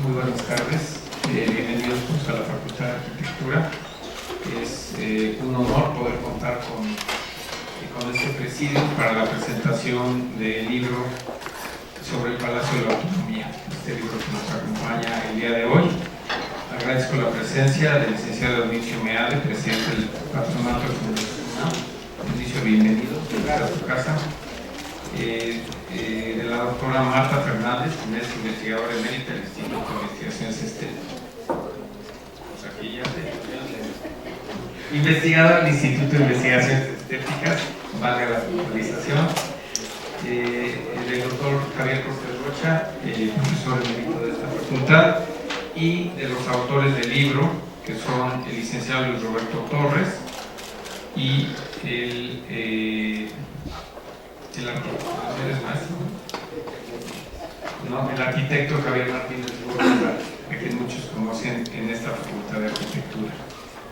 Muy buenas tardes, bienvenidos a la Facultad de Arquitectura. Es un honor poder contar con este presidio para la presentación del libro sobre el Palacio de la Autonomía, este libro que nos acompaña el día de hoy. Agradezco la presencia del licenciado Dionisio Meade, presidente del Patronato de Fundación. Dionisio, bienvenido a tu casa. De la doctora Marta Fernández, quien es investigadora emérita del Instituto de Investigaciones Estéticas. Investigada del Instituto de Investigaciones Estéticas, valga la puntualización. Del doctor Javier Cortés Rocha, profesor emérito de esta facultad, y de los autores del libro, que son el licenciado Luis Roberto Torres y el arquitecto Javier Martínez Burgos, a quien muchos conocen en esta Facultad de Arquitectura.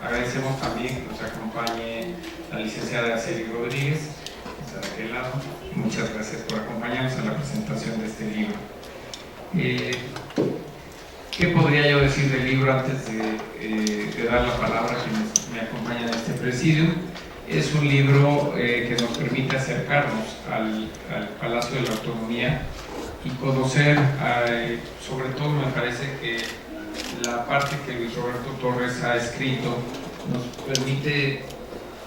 Agradecemos también que nos acompañe la licenciada Araceli Rodríguez, que está de aquel lado. Muchas gracias por acompañarnos a la presentación de este libro. ¿Qué podría yo decir del libro antes de dar la palabra a quienes me acompañan en este presidio? Es un libro que nos permite acercarnos al Palacio de la Autonomía y conocer, sobre todo me parece que la parte que Luis Roberto Torres ha escrito nos permite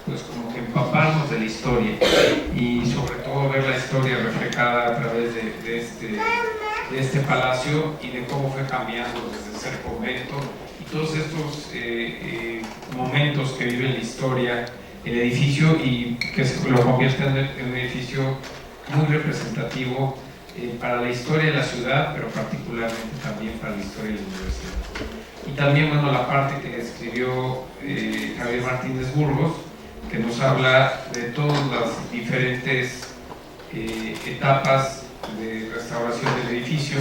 pues como que empaparnos de la historia y sobre todo ver la historia reflejada a través de este palacio y de cómo fue cambiando desde ser convento y todos estos momentos que vive en la historia el edificio y que lo convierte en un edificio muy representativo para la historia de la ciudad, pero particularmente también para la historia de la universidad. Y también, bueno, la parte que escribió Javier Martínez Burgos, que nos habla de todas las diferentes etapas de restauración del edificio,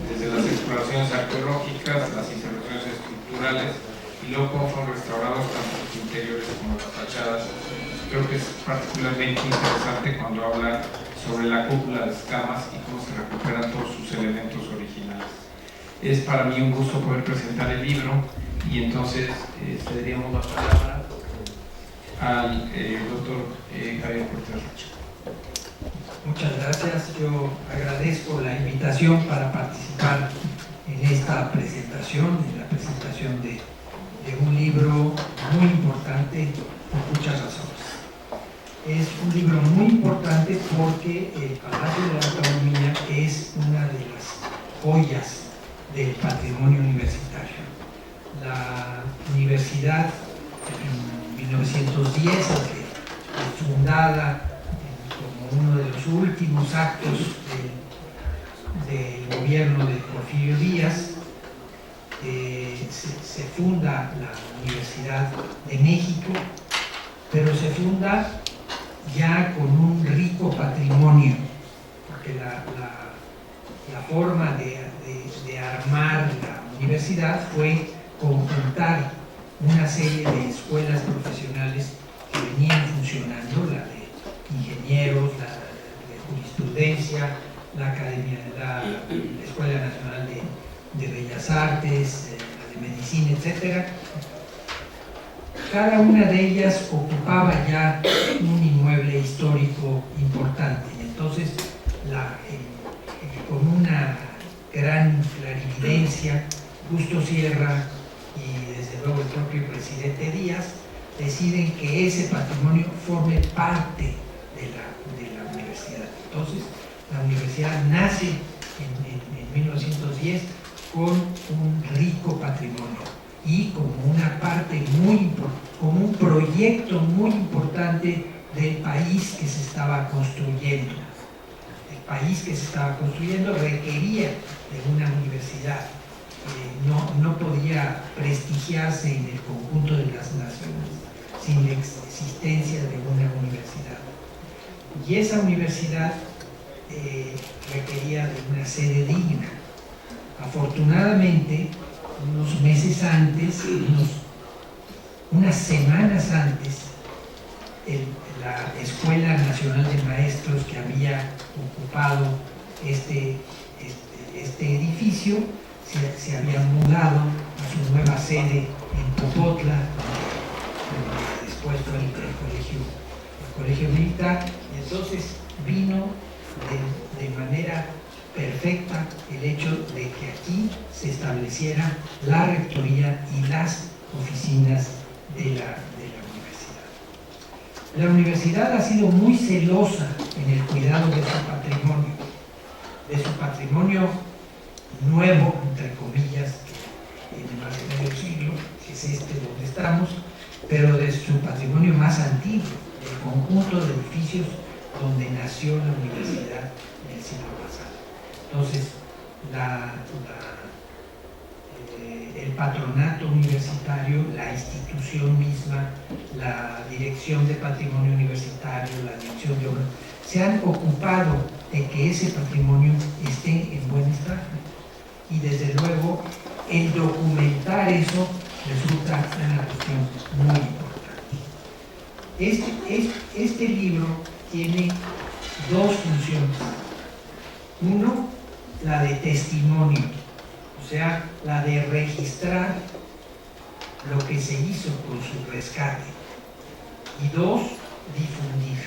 desde las exploraciones arqueológicas, las intervenciones estructurales, y luego cómo fueron restaurados tanto los interiores como las fachadas. Creo que es particularmente interesante cuando habla sobre la cúpula de escamas y cómo se recuperan todos sus elementos originales. Es para mí un gusto poder presentar el libro y entonces cederíamos la palabra al doctor Javier Cortés Rocha. Muchas gracias. Yo agradezco la invitación para participar en esta presentación, en la presentación de un libro muy importante por muchas razones. Es un libro muy importante porque el Palacio de la Autonomía es una de las joyas del patrimonio universitario. La universidad en 1910 fue fundada como uno de los últimos actos del gobierno de Porfirio Díaz. Se funda la Universidad de México, pero se funda ya con un rico patrimonio, porque la forma de armar la universidad fue conjuntar una serie de escuelas profesionales que venían funcionando, la de ingenieros, la de jurisprudencia, la Escuela Nacional de Bellas Artes, la de Medicina, etc. Cada una de ellas ocupaba ya un inmueble histórico importante. Entonces, con una gran clarividencia, Justo Sierra y desde luego el propio presidente Díaz deciden que ese patrimonio forme parte de la universidad. Entonces, la universidad nace en 1910 con un rico patrimonio y como una parte como un proyecto muy importante del país que se estaba construyendo. El país que se estaba construyendo requería de una universidad, no podía prestigiarse en el conjunto de las naciones sin la existencia de una universidad. Y esa universidad requería de una sede digna. Afortunadamente, unos meses antes, unas semanas antes, la Escuela Nacional de Maestros que había ocupado este edificio se habían mudado a su nueva sede en Popotla, después fue el colegio militar, y entonces vino de manera perfecta el hecho de que aquí se estableciera la rectoría y las oficinas de la universidad. La universidad ha sido muy celosa en el cuidado de su patrimonio nuevo, entre comillas, que tiene más de medio siglo, que es este donde estamos, pero de su patrimonio más antiguo, el conjunto de edificios donde nació la universidad en el siglo pasado. Entonces, el patronato universitario, la institución misma, la dirección de patrimonio universitario, la dirección de obras, se han ocupado de que ese patrimonio esté en buen estado. Y desde luego, el documentar eso resulta una cuestión muy importante. Este libro tiene dos funciones. Uno, la de testimonio, o sea, la de registrar lo que se hizo con su rescate. Y dos, difundir,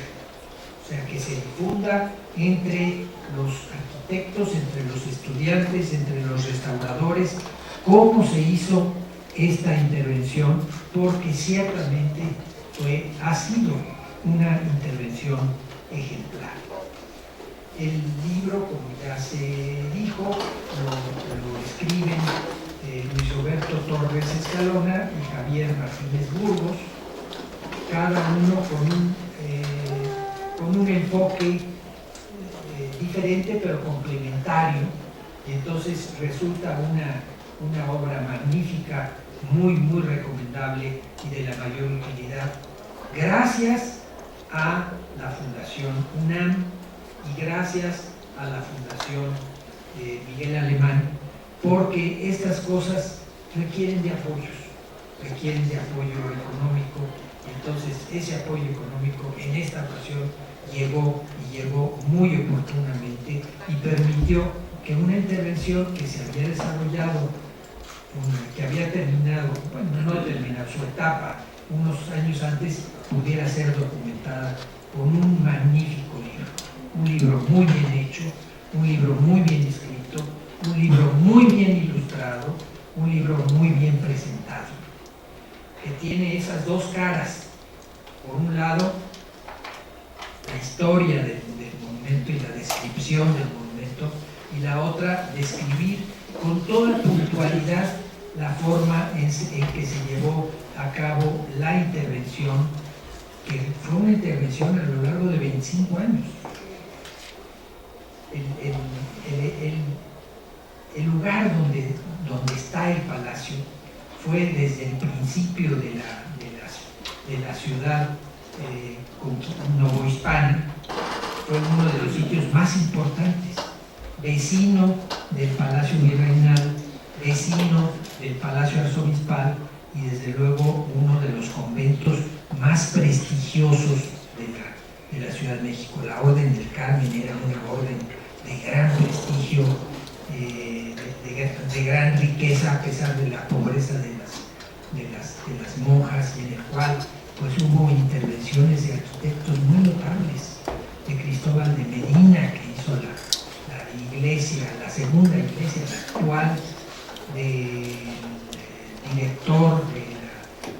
o sea, que se difunda entre los arquitectos, entre los estudiantes, entre los restauradores, cómo se hizo esta intervención, porque ciertamente ha sido una intervención ejemplar. El libro, como ya se dijo, lo escriben Luis Roberto Torres Escalona y Javier Martínez Burgos, cada uno con un enfoque diferente pero complementario, y entonces resulta una obra magnífica, muy recomendable y de la mayor utilidad, gracias a la Fundación UNAM y gracias a la Fundación Miguel Alemán, porque estas cosas requieren de apoyo económico. Entonces ese apoyo económico en esta ocasión llegó muy oportunamente y permitió que una intervención que se había desarrollado, que había terminado, bueno, no terminado su etapa unos años antes, pudiera ser documentada con un magnífico libro. Un libro muy bien hecho, un libro muy bien escrito, un libro muy bien ilustrado, un libro muy bien presentado, que tiene esas dos caras. Por un lado, la historia del monumento y la descripción del monumento, y la otra, describir con toda puntualidad la forma en que se llevó a cabo la intervención, que fue una intervención a lo largo de 25 años. El lugar donde está el palacio fue desde el principio de la ciudad novohispana, fue uno de los sitios más importantes, vecino del Palacio Virreinal, vecino del Palacio Arzobispal y desde luego uno de los conventos más prestigiosos de la Ciudad de México. La Orden del Carmen era una orden de gran prestigio, de gran riqueza, a pesar de la pobreza de las monjas, y en el cual pues hubo intervenciones de arquitectos muy notables, de Cristóbal de Medina, que hizo la iglesia, la segunda iglesia, la actual, del director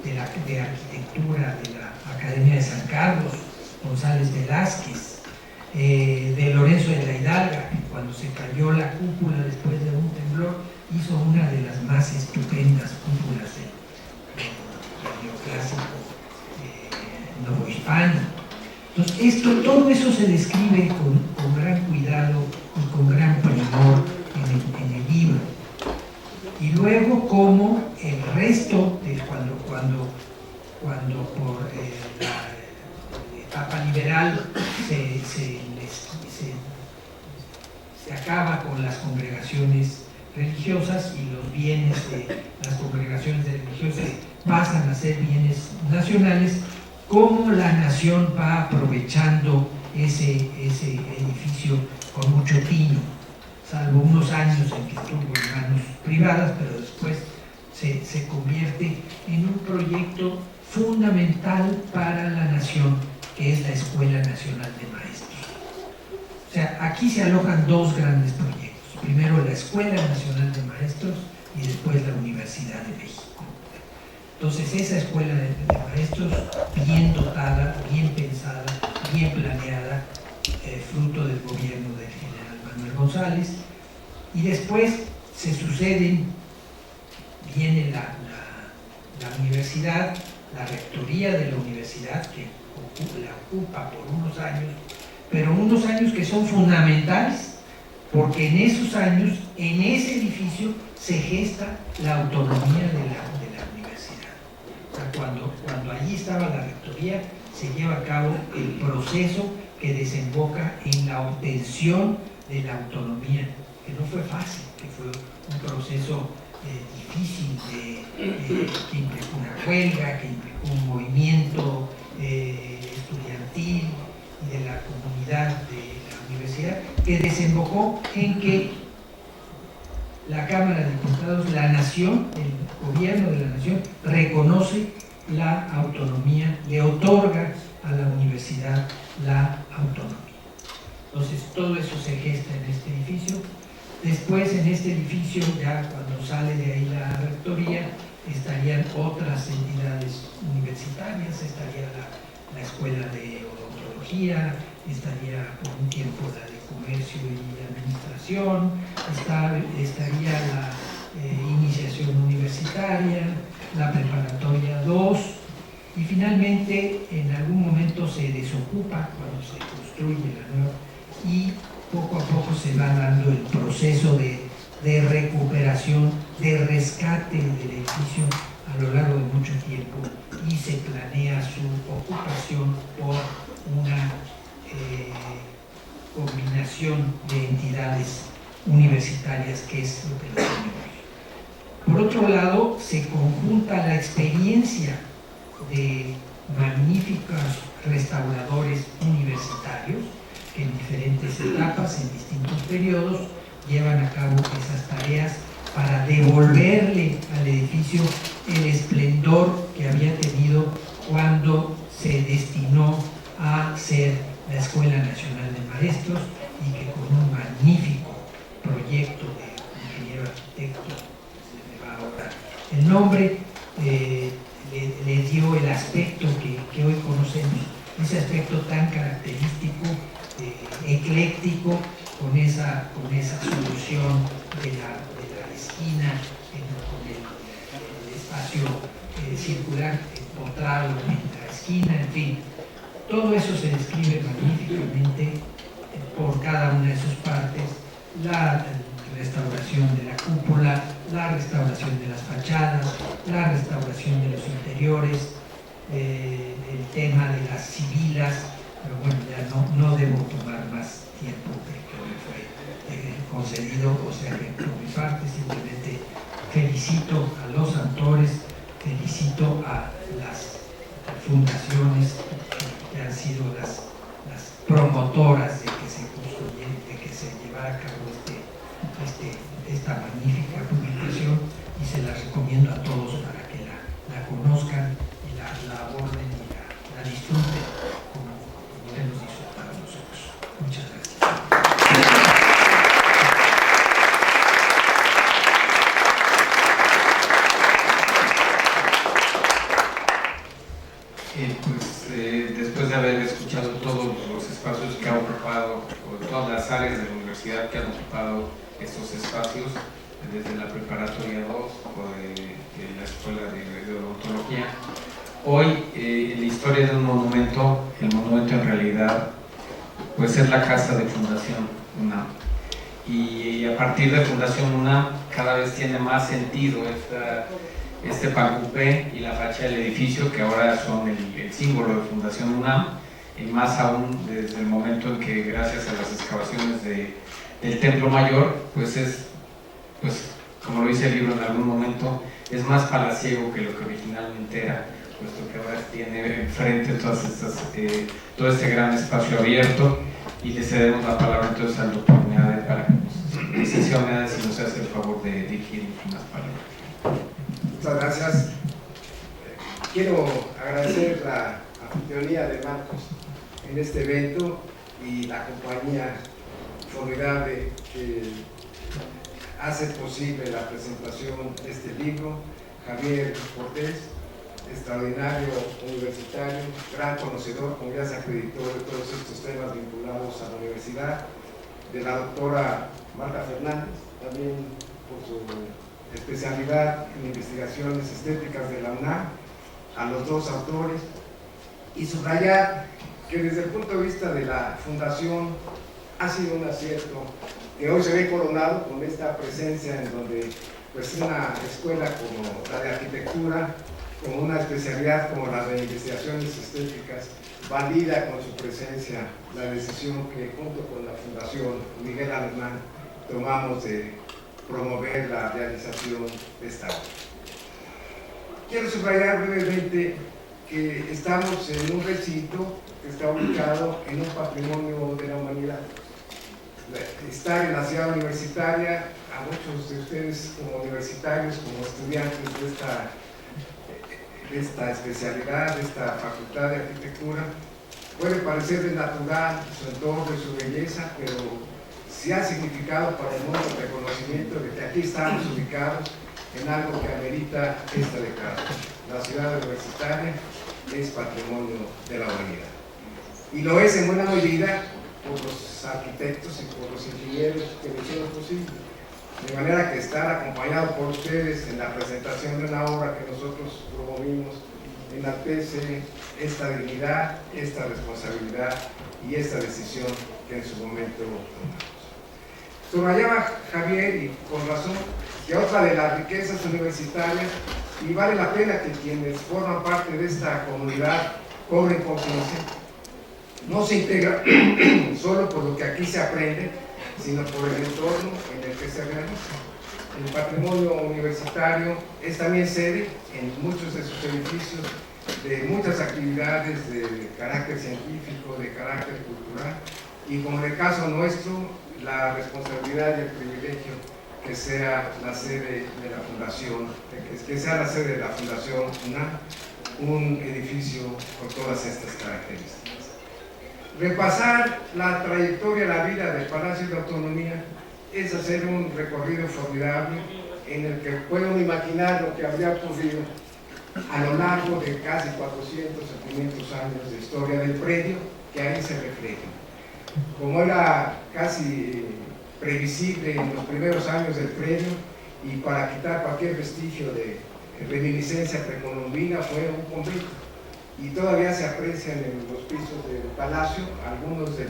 de arquitectura de la Academia de San Carlos, González Velázquez, de Lorenzo de la Hidalga, que cuando se cayó la cúpula después de un temblor, hizo una de las más estupendas cúpulas del neoclásico novohispano. Entonces, todo eso se describe con gran cuidado y con gran primor en el libro. Y luego, como el resto, cuando por la etapa liberal se acaba con las congregaciones religiosas y los bienes de las congregaciones religiosas pasan a ser bienes nacionales, cómo la nación va aprovechando ese edificio con mucho tino. salvo unos años en que estuvo en manos privadas, pero después se convierte en un proyecto fundamental para la nación, que es la Escuela Nacional de Maestros. O sea, aquí se alojan dos grandes proyectos. Primero la Escuela Nacional de Maestros y después la Universidad de México. Entonces esa Escuela de Maestros, bien dotada, bien pensada, bien planeada, fruto del gobierno del general Manuel González, y después se suceden, viene la universidad, la rectoría de la universidad, que la ocupa por unos años, pero unos años que son fundamentales, porque en esos años, en ese edificio, se gesta la autonomía de la universidad. O sea, cuando allí estaba la rectoría, se lleva a cabo el proceso que desemboca en la obtención de la autonomía, que no fue fácil, que fue un proceso difícil, que implicó una huelga, que implicó un movimiento estudiantil y de la comunidad de la universidad, que desembocó en que la Cámara de Diputados, la nación, el gobierno de la nación, reconoce la autonomía, le otorga a la universidad la autonomía. Entonces todo eso se gesta en este edificio. Después en este edificio, ya cuando sale de ahí la rectoría, estarían otras entidades universitarias, estaría la Escuela de Odontología, estaría por un tiempo la de Comercio y Administración, estaría la Iniciación Universitaria, la Preparatoria 2, y finalmente en algún momento se desocupa cuando se construye la nueva, y poco a poco se va dando el proceso de recuperación, de rescate del edificio a lo largo de mucho tiempo, y se planea su ocupación por una combinación de entidades universitarias, que es lo que lo tiene hoy. Por otro lado, se conjunta la experiencia de magníficos restauradores universitarios que en diferentes etapas, en distintos periodos, llevan a cabo esas tareas para devolverle al edificio el esplendor que había tenido cuando se destinó a ser la Escuela Nacional de Maestros, y que con un magnífico proyecto de ingeniero arquitecto, se me va ahora el nombre, le dio el aspecto que hoy conocemos, ese aspecto tan característico, ecléctico, con esa solución de la esquina, con el espacio circular empotrado en la esquina, en fin. Todo eso se describe magníficamente por cada una de sus partes: la restauración de la cúpula, la restauración de las fachadas, la restauración de los interiores, el tema de las sibilas. Pero bueno, ya no debo tomar más tiempo que me fue concedido, o sea que por mi parte simplemente felicito a los autores, felicito a las fundaciones que han sido las promotoras de que se construyera, de que se llevara a cabo esta magnífica publicación, y se las recomiendo a todos para que la conozcan y la aborden y la disfruten como hemos disfrutado nosotros. Muchas gracias. Después de haber escuchado todos los espacios que ha ocupado, o todas las áreas de la universidad que han ocupado estos espacios, desde la preparatoria 2 o de la escuela de odontología, hoy en la historia de un monumento, el monumento en realidad pues es la casa de Fundación UNAM, y a partir de Fundación UNAM cada vez tiene más sentido este pancupé y la facha del edificio, que ahora son el símbolo de Fundación UNAM, y más aún desde el momento en que, gracias a las excavaciones del Templo Mayor, pues como lo dice el libro en algún momento, es más palaciego que lo que originalmente era, puesto que ahora tiene enfrente todo este gran espacio abierto. Y le cedemos la palabra entonces al doctor Meade para que nos decisión, si nos hace el favor de dirigir unas palabras. Muchas gracias. Quiero agradecer la anfitrionía de Marcos en este evento y la compañía formidable que hace posible la presentación de este libro. Javier Cortés, extraordinario universitario, gran conocedor, como ya se acreditó, de todos estos temas vinculados a la universidad, de la doctora Marta Fernández, también por su especialidad en investigaciones estéticas de la UNAM, a los dos autores, y subrayar que desde el punto de vista de la fundación ha sido un acierto que hoy se ve coronado con esta presencia en donde pues una escuela como la de arquitectura, como una especialidad como la de investigaciones estéticas, valida con su presencia la decisión que junto con la Fundación Miguel Alemán tomamos de promover la realización de esta obra. Quiero subrayar brevemente que estamos en un recinto que está ubicado en un patrimonio de la humanidad. Estar en la ciudad universitaria, a muchos de ustedes como universitarios, como estudiantes de esta especialidad, de esta facultad de arquitectura, puede parecerles natural su entorno y su belleza, pero sí ha significado para el mundo el reconocimiento de que aquí estamos ubicados en algo que amerita esta declaración. La ciudad universitaria es patrimonio de la humanidad. Y lo es en buena medida por los arquitectos y por los ingenieros que lo hicieron posible. De manera que estar acompañado por ustedes en la presentación de una obra que nosotros promovimos enaltece esta dignidad, esta responsabilidad y esta decisión que en su momento tomamos. Subrayaba Javier, y con razón, que otra de las riquezas universitarias, y vale la pena que quienes forman parte de esta comunidad cobren conciencia, no se integra solo por lo que aquí se aprende, sino por el entorno en el que se realiza. El patrimonio universitario es también sede en muchos de sus edificios de muchas actividades de carácter científico, de carácter cultural, y como en el caso nuestro, la responsabilidad y el privilegio que sea la sede de la Fundación, que sea la sede de la Fundación UNAM, un edificio con todas estas características. Repasar la trayectoria, la vida del Palacio de Autonomía es hacer un recorrido formidable en el que puedo imaginar lo que habría ocurrido a lo largo de casi 400 o 500 años de historia del predio que ahí se refleja. Como era casi previsible en los primeros años del predio, y para quitar cualquier vestigio de reminiscencia precolombina, fue un convento. Y todavía se aprecian en los pisos del palacio algunos de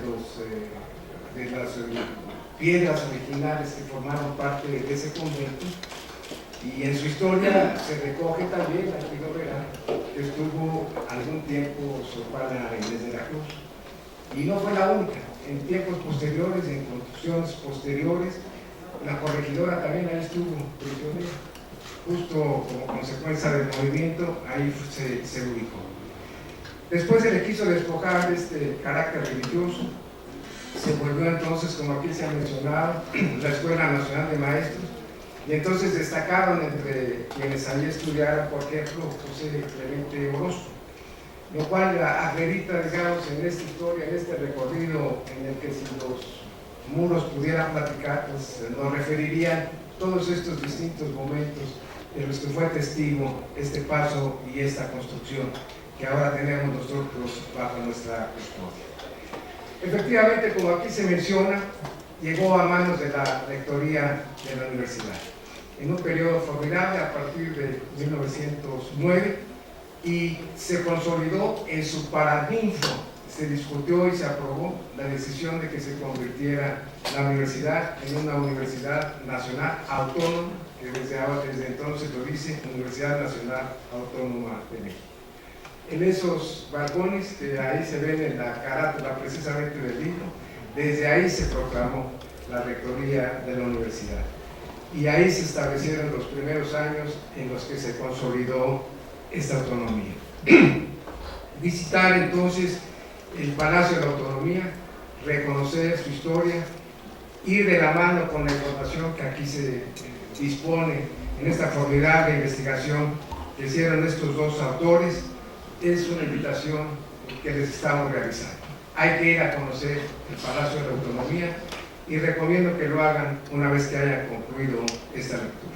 las piedras originales que formaron parte de ese convento, y en su historia se recoge también la antigua Vera, que estuvo algún tiempo Sor Juana Inés de la Cruz, y no fue la única. En tiempos posteriores, en construcciones posteriores, la corregidora también ahí estuvo prisionera, justo como consecuencia del movimiento, ahí se ubicó. Después se le quiso despojar de este carácter religioso, se volvió entonces, como aquí se ha mencionado, la Escuela Nacional de Maestros, y entonces destacaron entre quienes allí estudiaron, por ejemplo, José Clemente Orozco, lo cual acredita, digamos, en esta historia, en este recorrido en el que si los muros pudieran platicar, pues nos referirían todos estos distintos momentos de los que fue testigo este paso y esta construcción que ahora tenemos nosotros bajo nuestra custodia. Efectivamente, como aquí se menciona, llegó a manos de la rectoría de la universidad en un periodo formidable a partir de 1909, y se consolidó en su paradigma. Se discutió y se aprobó la decisión de que se convirtiera la universidad en una universidad nacional autónoma, que desde entonces lo dice, Universidad Nacional Autónoma de México. En esos balcones que ahí se ven en la carátula precisamente del libro, desde ahí se proclamó la rectoría de la universidad, y ahí se establecieron los primeros años en los que se consolidó esta autonomía. Visitar entonces el Palacio de la Autonomía, reconocer su historia, ir de la mano con la información que aquí se dispone en esta formidable investigación que hicieron estos dos autores, es una invitación que les estamos realizando. Hay que ir a conocer el Palacio de la Autonomía y recomiendo que lo hagan una vez que hayan concluido esta lectura.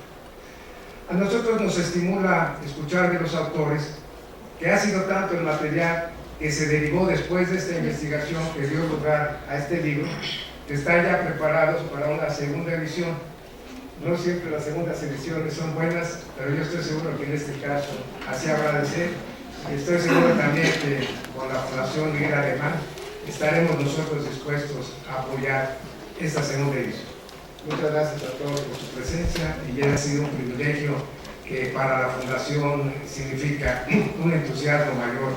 A nosotros nos estimula escuchar de los autores que ha sido tanto el material que se derivó después de esta investigación que dio lugar a este libro, que están ya preparados para una segunda edición. No siempre las segundas ediciones son buenas, pero yo estoy seguro que en este caso así habrá de ser. Y estoy seguro también que con la Fundación Miguel Alemán estaremos nosotros dispuestos a apoyar esta segunda edición. Muchas gracias a todos por su presencia y ya ha sido un privilegio que para la Fundación significa un entusiasmo mayor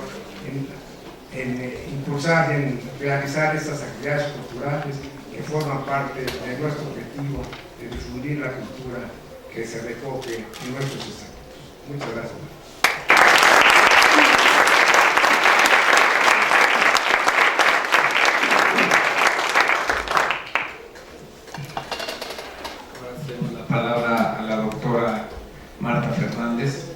en impulsar y en realizar estas actividades culturales que forman parte de nuestro objetivo de difundir la cultura que se recoge en nuestros estatutos. Muchas gracias. Palabra a la doctora Marta Fernández.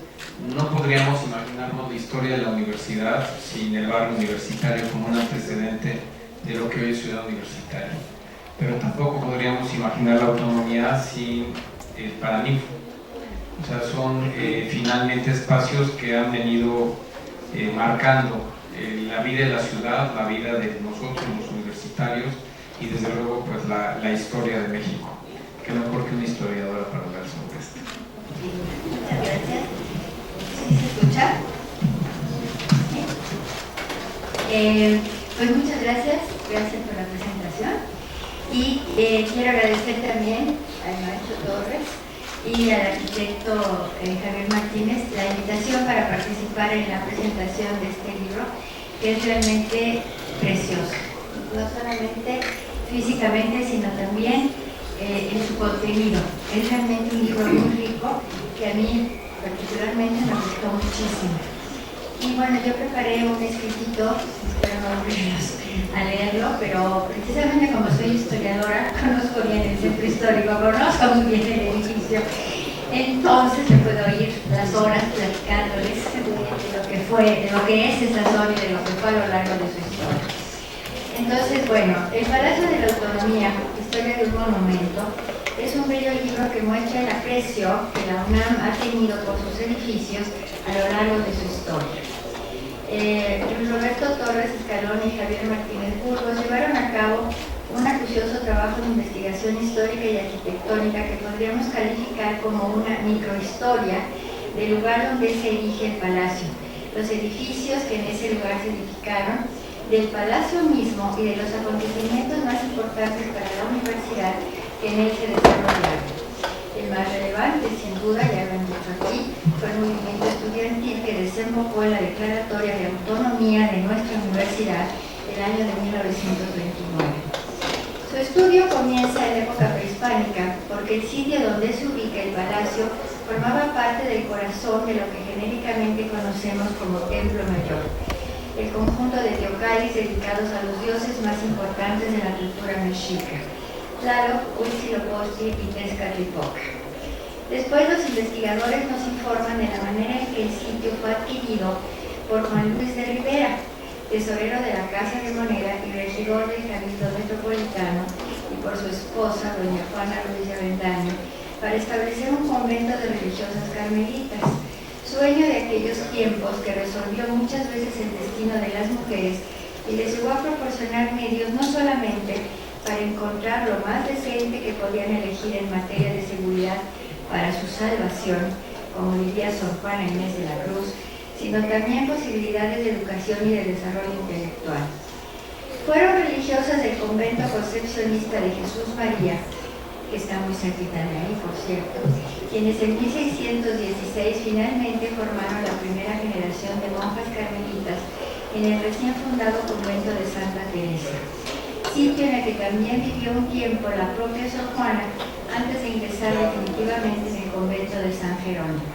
No podríamos imaginarnos la historia de la universidad sin el barrio universitario como un antecedente de lo que hoy es Ciudad Universitaria, pero tampoco podríamos imaginar la autonomía sin el Paraninfo. O sea, son finalmente espacios que han venido marcando la vida de la ciudad, la vida de nosotros los universitarios y desde luego pues la historia de México. Qué mejor que una historiadora para hablar sobre esto. Muchas gracias. ¿Sí se escucha? Pues muchas gracias por la presentación. Y quiero agradecer también al maestro Torres y al arquitecto Javier Martínez la invitación para participar en la presentación de este libro, que es realmente precioso. No solamente físicamente, sino también en su contenido. Es realmente un libro muy rico que a mí particularmente me gustó muchísimo. Y bueno, yo preparé un escritito, espero no aburrirnos a leerlo, pero precisamente como soy historiadora, conozco bien el centro histórico, conozco muy bien el edificio, entonces me puedo ir las horas platicándoles de lo que es esa zona y de lo que fue a lo largo de su historia. Entonces, bueno, el Palacio de la Autonomía, Historia de un Monumento, es un bello libro que muestra el aprecio que la UNAM ha tenido por sus edificios a lo largo de su historia. Roberto Torres Escalón y Javier Martínez Burgos llevaron a cabo un acucioso trabajo de investigación histórica y arquitectónica que podríamos calificar como una microhistoria del lugar donde se erige el palacio, los edificios que en ese lugar se edificaron, del palacio mismo y de los acontecimientos más importantes para la universidad que en él se desarrollaron. El más relevante, sin duda, ya lo han dicho aquí, fue el movimiento estudiantil que desembocó en la Declaratoria de Autonomía de nuestra universidad el año de 1929. Su estudio comienza en la época prehispánica, porque el sitio donde se ubica el palacio formaba parte del corazón de lo que genéricamente conocemos como Templo Mayor, el conjunto de teocallis dedicados a los dioses más importantes de la cultura mexica, Tlaloc, Huitzilopochtli y Tezcatlipoca. Después los investigadores nos informan de la manera en que el sitio fue adquirido por Juan Luis de Rivera, tesorero de la Casa de Moneda y regidor del Cabildo Metropolitano, y por su esposa, doña Juana Ruiz de Avendaño, para establecer un convento de religiosas carmelitas, sueño de aquellos tiempos que resolvió muchas veces el destino de las mujeres y les llegó a proporcionar medios no solamente para encontrar lo más decente que podían elegir en materia de seguridad para su salvación, como diría Sor Juana Inés de la Cruz, sino también posibilidades de educación y de desarrollo intelectual. Fueron religiosas del convento concepcionista de Jesús María, que está muy cerquita de ahí, por cierto, quienes en 1616 finalmente formaron la primera generación de monjas carmelitas en el recién fundado convento de Santa Teresa, sitio en el que también vivió un tiempo la propia Sor Juana antes de ingresar definitivamente en el convento de San Jerónimo.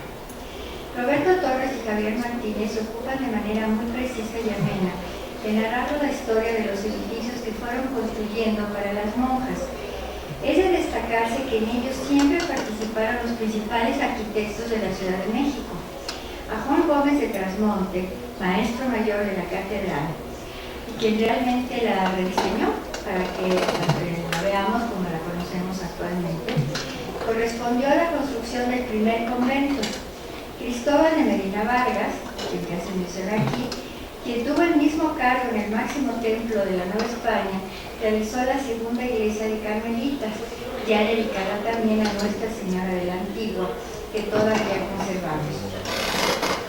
Roberto Torres y Javier Martínez se ocupan de manera muy precisa y amena de narrar la historia de los edificios que fueron construyendo para las monjas, Es de destacarse que en ellos siempre participaron los principales arquitectos de la Ciudad de México. A Juan Gómez de Trasmonte, maestro mayor de la catedral, y quien realmente la rediseñó para que la veamos como la conocemos actualmente, correspondió a la construcción del primer convento. Cristóbal de Medina Vargas, quien ya se menciona aquí, quien tuvo el mismo cargo en el máximo templo de la Nueva España, realizó la segunda iglesia de Carmelitas, ya dedicada también a Nuestra Señora de la Antigua, que todavía conservamos.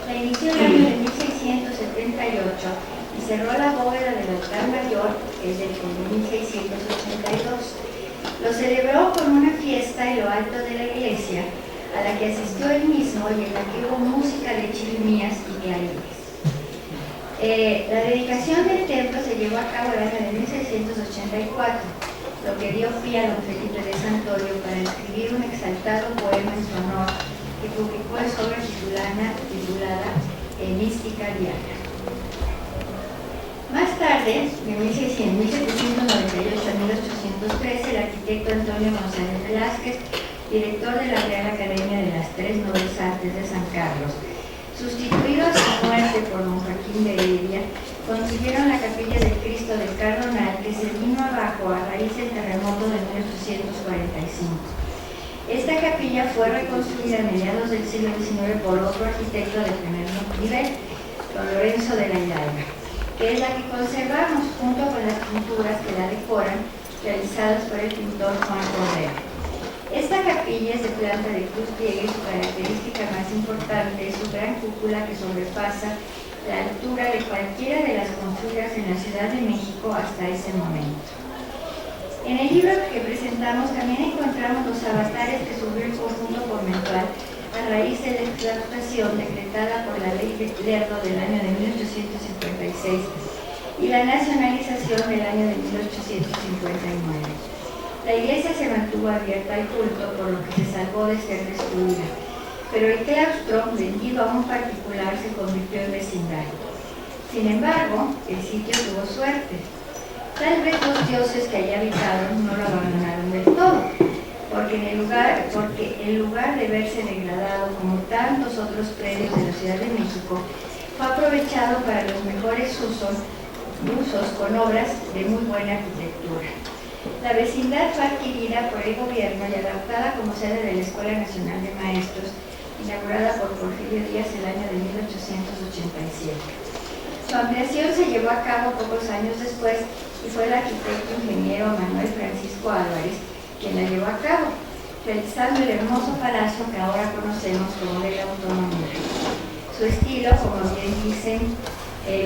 La inició en el año de 1678 y cerró la bóveda del altar mayor, que es del año 1682. Lo celebró con una fiesta en lo alto de la iglesia, a la que asistió él mismo y en la que hubo música de chirimías y clarines. La dedicación del templo se llevó a cabo en el año de 1684, lo que dio pie a don Felipe de Santorio para escribir un exaltado poema en su honor, que publicó en su obra titulada Mística Diana. Más tarde, de 1798 a 1813, el arquitecto Antonio González Velázquez, director de la Real Academia de las Tres Nobles Artes de San Carlos, sustituido a su muerte por don Joaquín de Heredia, construyeron la capilla del Cristo del Cardonal, que se vino abajo a raíz del terremoto de 1845. Esta capilla fue reconstruida a mediados del siglo XIX por otro arquitecto de primer nivel, don Lorenzo de la Hidalga, que es la que conservamos junto con las pinturas que la decoran, realizadas por el pintor Juan Cordero. Esta capilla es de planta de cruz griega y su característica más importante es su gran cúpula que sobrepasa la altura de cualquiera de las construidas en la Ciudad de México hasta ese momento. En el libro que presentamos también encontramos los avatares que sufrió el conjunto conventual a raíz de la exaltación decretada por la Ley de Lerdo del año de 1856 y la nacionalización del año de 1859. La iglesia se mantuvo abierta al culto, por lo que se salvó de ser destruida, pero el claustro, vendido a un particular, se convirtió en vecindario. Sin embargo, el sitio tuvo suerte. Tal vez los dioses que allí habitaron no lo abandonaron del todo, porque en lugar de verse degradado como tantos otros predios de la Ciudad de México, fue aprovechado para los mejores usos con obras de muy buena arquitectura. La vecindad fue adquirida por el gobierno y adaptada como sede de la Escuela Nacional de Maestros, inaugurada por Porfirio Díaz el año de 1887. Su ampliación se llevó a cabo pocos años después y fue el arquitecto ingeniero Manuel Francisco Álvarez quien la llevó a cabo, realizando el hermoso palacio que ahora conocemos como de la Autonomía. Su estilo, como bien dicen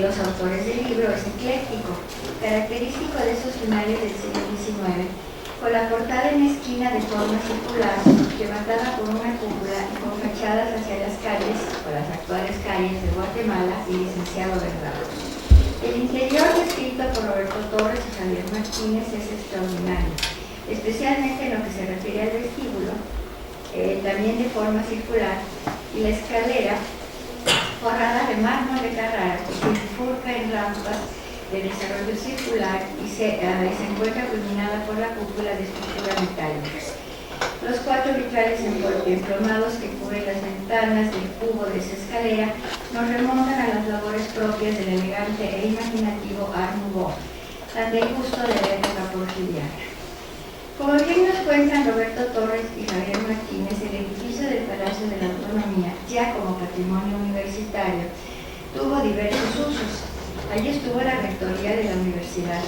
los autores del libro, es ecléctico, característico de esos finales del siglo XIX, con la portada en esquina de forma circular, levantada por una cúpula y con fachadas hacia las calles, o las actuales calles de Guatemala y Licenciado Verdad. El interior, descrito por Roberto Torres y Javier Martínez, es extraordinario, especialmente en lo que se refiere al vestíbulo, también de forma circular, y la escalera forrada de mármol de Carrara, que se bifurca en rampas de desarrollo circular y se encuentra culminada por la cúpula de estructura metálica. Los 4 vitrales emplomados que cubren las ventanas del cubo de esa escalera nos remontan a las labores propias del elegante e imaginativo Art Nouveau, tan del gusto de la época porfiriana. Como bien nos cuentan Roberto Torres y Javier Martínez, el edificio del Palacio de la Autonomía, ya como patrimonio universitario, tuvo diversos usos. Allí estuvo la rectoría de la universidad,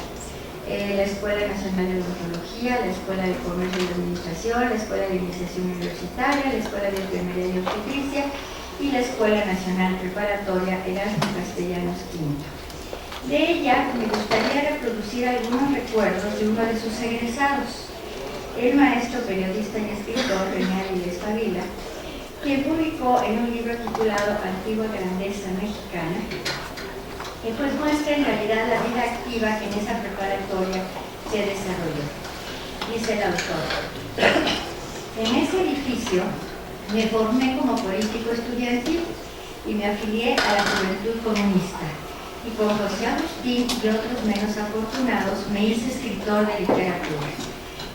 la Escuela Nacional de Odontología, la Escuela de Comercio y Administración, la Escuela de Iniciación Universitaria, la Escuela de Enfermería y Obstetricia y la Escuela Nacional Preparatoria Erasmo Castellanos V. De ella me gustaría reproducir algunos recuerdos de uno de sus egresados, el maestro, periodista y escritor René Avilés Favila, quien publicó en un libro titulado Antigua Grandeza Mexicana, que pues muestra en realidad la vida activa que en esa preparatoria se desarrolló. Dice el autor: en ese edificio me formé como político estudiantil y me afilié a la Juventud Comunista, y con José Agustín y otros menos afortunados me hice escritor de literatura.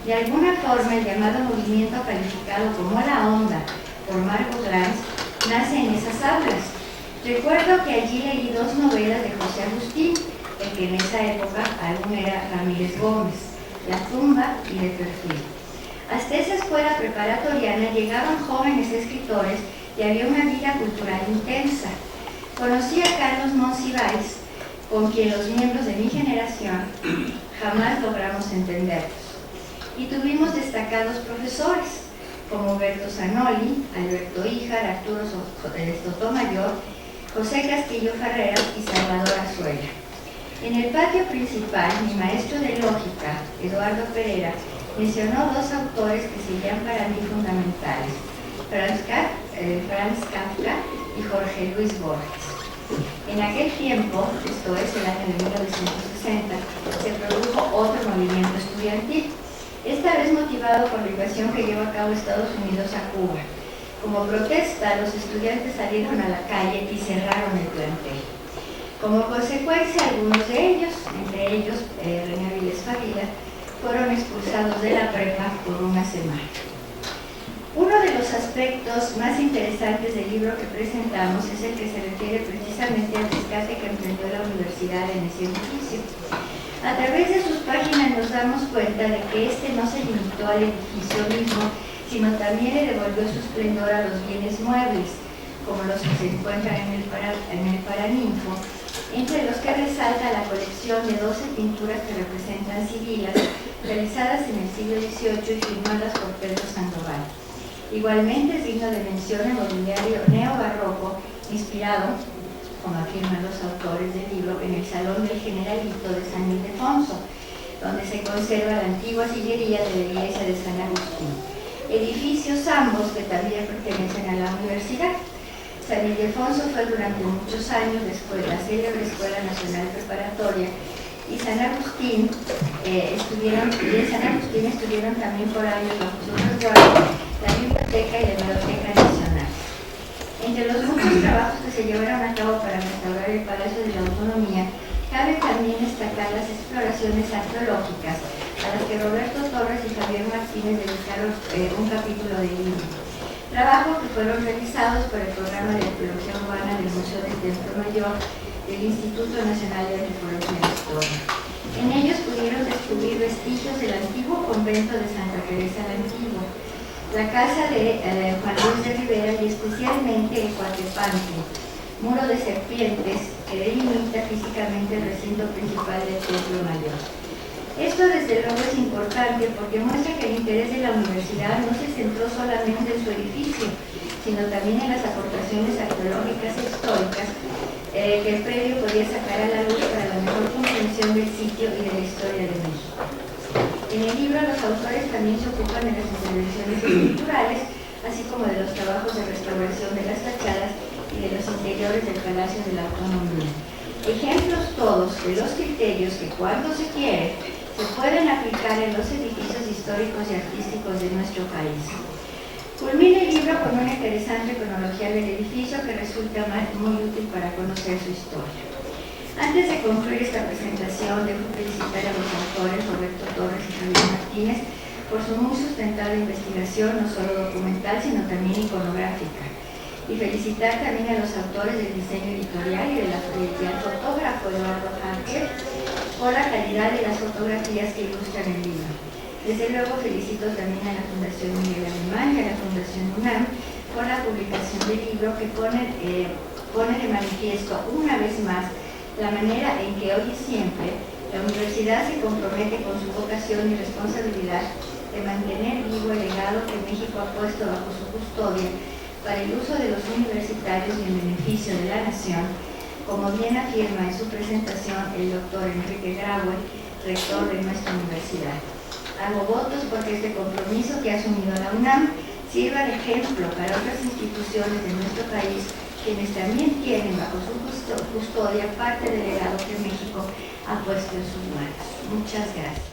De alguna forma, el llamado movimiento calificado como la onda por Margot Glantz nace en esas aulas. Recuerdo que allí leí 2 novelas de José Agustín, el que en esa época aún era Ramírez Gómez, La tumba y De perfil. Hasta esa escuela preparatoriana llegaban jóvenes escritores y había una vida cultural intensa. Conocí a Carlos Monsiváis, con quien los miembros de mi generación jamás logramos entendernos. Y tuvimos destacados profesores, como Humberto Zanoli, Alberto Híjar, Arturo Sotomayor, José Castillo Ferreras y Salvador Azuela. En el patio principal, mi maestro de lógica, Eduardo Pereira, mencionó 2 autores que serían para mí fundamentales, Franz Kafka y Jorge Luis Borges. En aquel tiempo, esto es el año de 1960, se produjo otro movimiento estudiantil, esta vez motivado por la invasión que llevó a cabo Estados Unidos a Cuba. Como protesta, los estudiantes salieron a la calle y cerraron el plantel. Como consecuencia, algunos de ellos, entre ellos René Avilés Farrila, fueron expulsados de la prepa por una semana. Uno de los aspectos más interesantes del libro que presentamos es el que se refiere precisamente al rescate que emprendió la universidad en ese edificio. A través de sus páginas nos damos cuenta de que este no se limitó al edificio mismo, sino también le devolvió su esplendor a los bienes muebles, como los que se encuentran en el Paraninfo, entre los que resalta la colección de 12 pinturas que representan sibilas realizadas en el siglo XVIII y firmadas por Pedro Sandoval. Igualmente es digno de mención el mobiliario neobarroco inspirado, como afirman los autores del libro, en el Salón del Generalito de San Ildefonso, donde se conserva la antigua sillería de la iglesia de San Agustín. Edificios ambos que también pertenecen a la universidad. San Ildefonso fue durante muchos años la célebre Escuela Nacional Preparatoria y San Agustín estuvieron también por años bajo su resguardo la Biblioteca y la Hemeroteca Nacional. Entre los muchos trabajos que se llevaron a cabo para restaurar el Palacio de la Autonomía, cabe también destacar las exploraciones arqueológicas, a las que Roberto Torres y Javier Martínez dedicaron un capítulo del libro. Trabajos que fueron realizados por el programa de arqueología urbana del Museo del Templo Mayor del Instituto Nacional de Antropología e Historia. En ellos pudieron descubrir vestigios del antiguo convento de Santa Teresa la Antigua, la casa de Juan Luis de Rivera y especialmente el Coatepante, muro de serpientes que delimita físicamente el recinto principal del Templo Mayor. Esto desde luego es importante porque muestra que el interés de la universidad no se centró solamente en su edificio, sino también en las aportaciones arqueológicas e históricas que el predio podía sacar a la luz para la mejor comprensión del sitio y de la historia de México. En el libro los autores también se ocupan de las intervenciones estructurales, así como de los trabajos de restauración de las fachadas y de los interiores del Palacio de la Autonomía. Ejemplos todos de los criterios que cuando se quiere se pueden aplicar en los edificios históricos y artísticos de nuestro país. Culmina el libro con una interesante cronología del edificio que resulta muy útil para conocer su historia. Antes de concluir esta presentación, dejo felicitar a los autores Roberto Torres y Javier Martínez por su muy sustentada investigación, no solo documental, sino también iconográfica. Y felicitar también a los autores del diseño editorial y al fotógrafo Eduardo Harker por la calidad de las fotografías que ilustran el libro. Desde luego felicito también a la Fundación Miguel Alemán y a la Fundación UNAM por la publicación del libro que pone de manifiesto una vez más la manera en que hoy y siempre la universidad se compromete con su vocación y responsabilidad de mantener vivo el legado que México ha puesto bajo su custodia para el uso de los universitarios y en beneficio de la nación, como bien afirma en su presentación el doctor Enrique Graue, rector de nuestra universidad. Hago votos porque este compromiso que ha asumido la UNAM sirva de ejemplo para otras instituciones de nuestro país, quienes también tienen bajo su custodia parte del legado que México ha puesto en sus manos. Muchas gracias.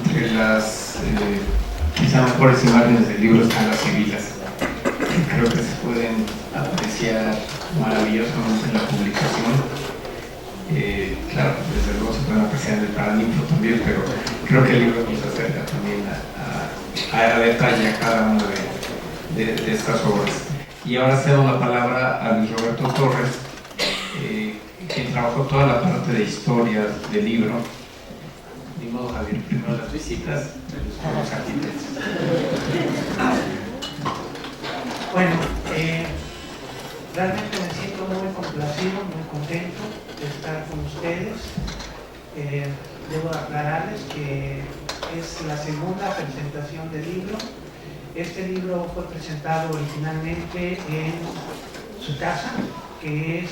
Entre las quizá mejores imágenes del libro están las sibilas. creo que se pueden apreciar maravillosamente en la publicación. Claro, desde luego se pueden apreciar en el Paraninfo también, pero creo que el libro nos acerca también a detalle a cada una de estas obras. Y ahora cedo la palabra a Luis Roberto Torres, quien trabajó toda la parte de historia del libro. Ni modo, Javier, primero las visitas, después los arquitectos. Bueno, realmente me siento muy complacido, muy contento de estar con ustedes. Debo aclararles que es la segunda presentación del libro. Este libro fue presentado originalmente en su casa, que es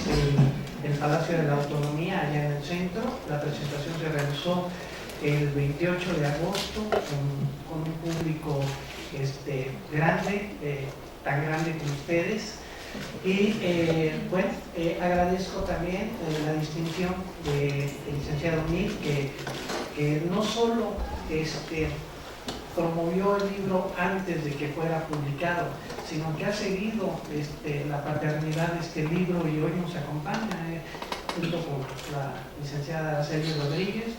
el Palacio de la Autonomía, allá en el centro. La presentación se realizó el 28 de agosto con un público grande, tan grande como ustedes. Y bueno, agradezco también la distinción del licenciado Mir, que no solo promovió el libro antes de que fuera publicado, sino que ha seguido la paternidad de este libro y hoy nos acompaña junto con la licenciada Araceli Rodríguez.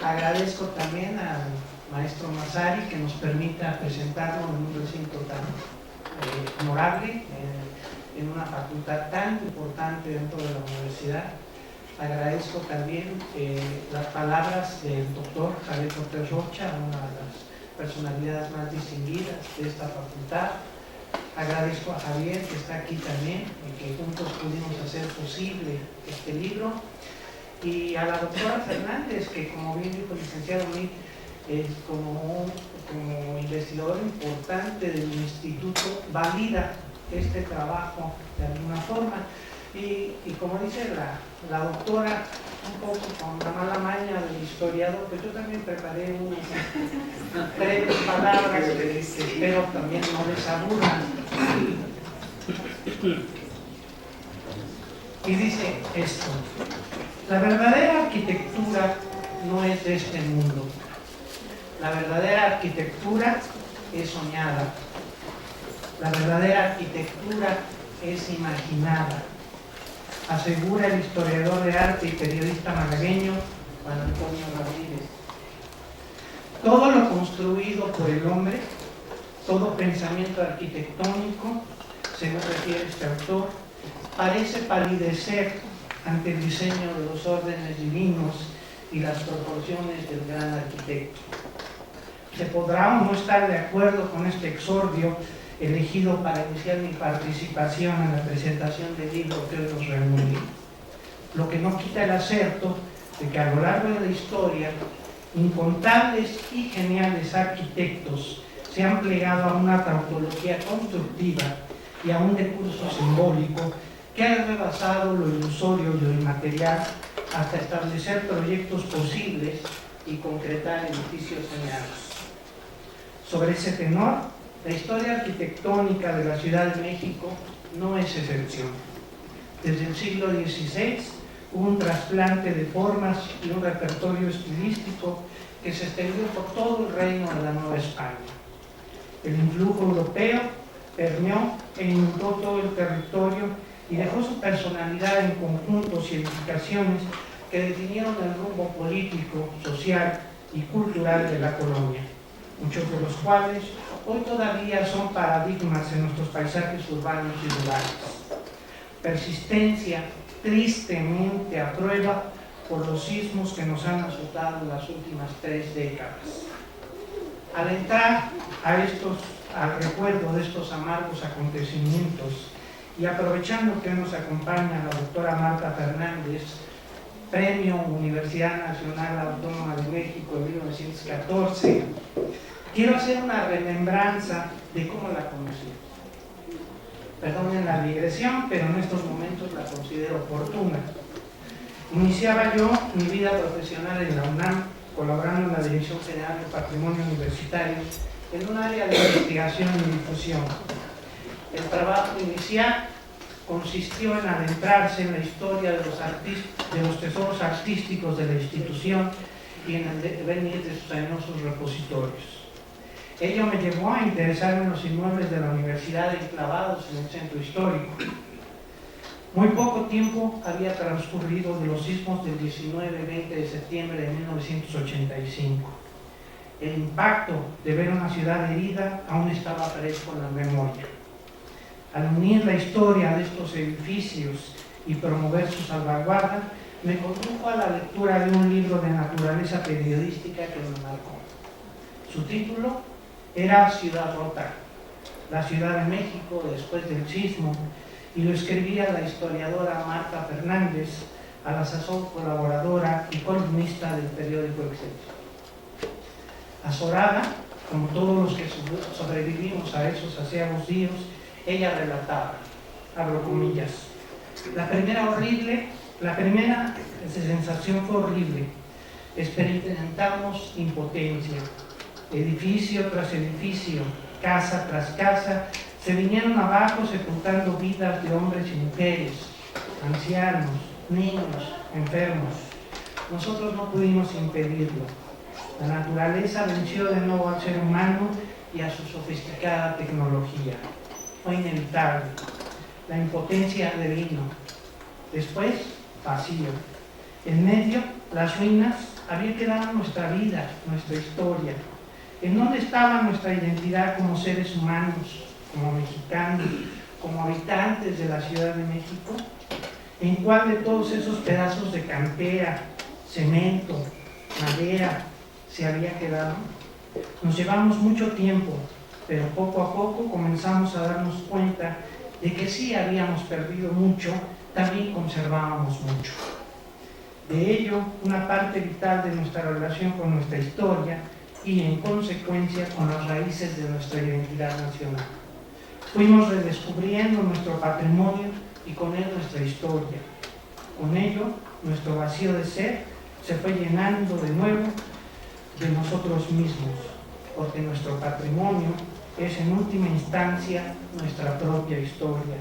Agradezco también al maestro Massari que nos permita presentarlo en un recinto tan honorable, en una facultad tan importante dentro de la universidad. Agradezco también las palabras del doctor Javier Cortés Rocha, una de las personalidades más distinguidas de esta facultad. Agradezco a Javier, que está aquí también, y que juntos pudimos hacer posible este libro. Y a la doctora Fernández, que como bien dijo el licenciado Mir, como investigador importante del instituto, valida este trabajo de alguna forma. Y como dice la doctora, un poco con la mala maña del historiador, pues yo también preparé unas breves palabras que espero también no les aburran. Y dice esto: la verdadera arquitectura no es de este mundo. La verdadera arquitectura es soñada. La verdadera arquitectura es imaginada, asegura el historiador de arte y periodista malagueño Juan Antonio Ramírez. Todo lo construido por el hombre, todo pensamiento arquitectónico, según refiere este autor, parece palidecer ante el diseño de los órdenes divinos y las proporciones del gran arquitecto. Se podrá o no estar de acuerdo con este exordio elegido para iniciar mi participación en la presentación del libro que hoy nos reúne, lo que no quita el acerto de que a lo largo de la historia incontables y geniales arquitectos se han plegado a una tautología constructiva y a un recurso simbólico que ha rebasado lo ilusorio y lo inmaterial hasta establecer proyectos posibles y concretar edificios soñados. Sobre ese tenor, la historia arquitectónica de la Ciudad de México no es excepción. Desde el siglo XVI hubo un trasplante de formas y un repertorio estilístico que se extendió por todo el reino de la Nueva España. El influjo europeo permeó e inundó todo el territorio y dejó su personalidad en conjuntos y edificaciones que definieron el rumbo político, social y cultural de la colonia, muchos de los cuales hoy todavía son paradigmas en nuestros paisajes urbanos y rurales. Persistencia tristemente a prueba por los sismos que nos han azotado en las últimas 3 décadas. Al entrar al recuerdo de estos amargos acontecimientos y aprovechando que nos acompaña la doctora Marta Fernández, Premio Universidad Nacional Autónoma de México en 1914, quiero hacer una remembranza de cómo la conocí. Perdonen la digresión, pero en estos momentos la considero oportuna. Iniciaba yo mi vida profesional en la UNAM, colaborando en la Dirección General de Patrimonio Universitario, en un área de investigación y difusión. El trabajo inicial consistió en adentrarse en la historia de los tesoros artísticos de la institución y en el devenir de sus añosos repositorios. Ello me llevó a interesarme en los inmuebles de la universidad enclavados en el centro histórico. Muy poco tiempo había transcurrido de los sismos del 19-20 de septiembre de 1985. El impacto de ver una ciudad herida aún estaba fresco en la memoria. Al unir la historia de estos edificios y promover su salvaguarda, me condujo a la lectura de un libro de naturaleza periodística que me marcó. Su título era Ciudad Rota, la Ciudad de México después del sismo, y lo escribía la historiadora Marta Fernández, a la sazón colaboradora y columnista del periódico Excelsior. Azorada, como todos los que sobrevivimos a esos aciagos días, ella relataba, abro comillas, la primera sensación fue horrible. Experimentamos impotencia. Edificio tras edificio, casa tras casa, se vinieron abajo sepultando vidas de hombres y mujeres, ancianos, niños, enfermos. Nosotros no pudimos impedirlo. La naturaleza venció de nuevo al ser humano y a su sofisticada tecnología. Fue inevitable. La impotencia devino. Después, vacío. En medio, las ruinas, había quedado nuestra vida, nuestra historia. ¿En dónde estaba nuestra identidad como seres humanos, como mexicanos, como habitantes de la Ciudad de México? ¿En cuál de todos esos pedazos de cantera, cemento, madera se había quedado? Nos llevamos mucho tiempo, pero poco a poco comenzamos a darnos cuenta de que sí habíamos perdido mucho, también conservábamos mucho. De ello, una parte vital de nuestra relación con nuestra historia y, en consecuencia, con las raíces de nuestra identidad nacional. Fuimos redescubriendo nuestro patrimonio y con él nuestra historia. Con ello, nuestro vacío de ser se fue llenando de nuevo de nosotros mismos, porque nuestro patrimonio es en última instancia nuestra propia historia.